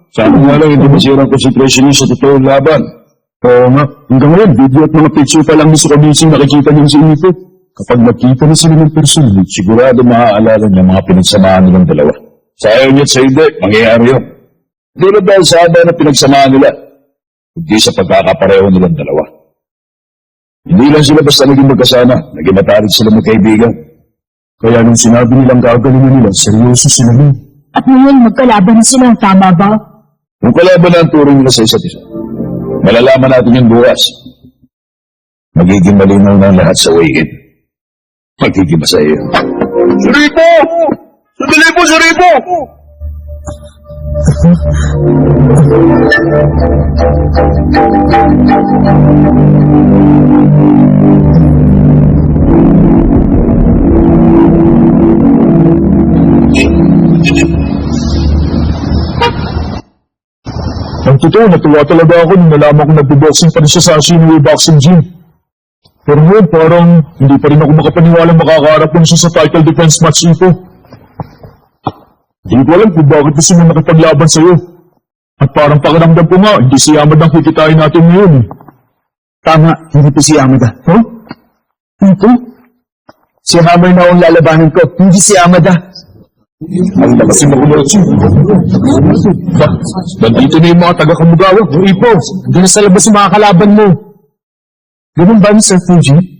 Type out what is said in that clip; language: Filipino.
Sabi nga lang, hindi masira ang concentration niyo sa totoong laban. Oo nga. Hanggang ngayon, video at mga picture pa lang sa kabising nakikita niyo si Ito. Kapag nakita na sila ng personal, sigurado maaalala niya mga pinagsamahan nilang dalawa. Sa ayaw niya at sa hindi, mangyayari yun. Hindi na dahil sa haba na pinagsamahan nila, kundi sa pagkakapareho nilang dalawa. Hindi lang sila basta naging magkasama, naging matarik sila magkaibigan. Kaya nung sinabi nilang gagalingan nila, seryoso sila nun. At ngayon, magkalaban na sila, tama ba? Kung kalaban na ang turing nila sa isa't isa, malalaman natin yung bukas. Magiging malinaw na ang lahat sa weekend. Magiging masaya. Suripo! Sandali po, Suripo! Ang totoo, natuwa talaga ako nung nalaman ko nagbe-boxing pa rin siya sa Shinway Boxing Gym. Pero ngayon, parang hindi pa rin ako makapaniwalang makakaharap lang siya sa title defense match ito. Hindi ko alam kung bakit gusto mo nakipaglaban sa'yo. At parang pakiramdam ko nga, hindi si Yamada ang kikitain natin ngayon eh. Tama, hindi po si Yamada. Huh? Ito? Si Hammer na ang lalabanan ko, hindi si Yamada. Ang lakas yung makulat siya. Nandito na yung mga taga-Kamugawa. Ipo, doon sa labas yung mga kalaban mo. Ganun ba ni Sir Fuji?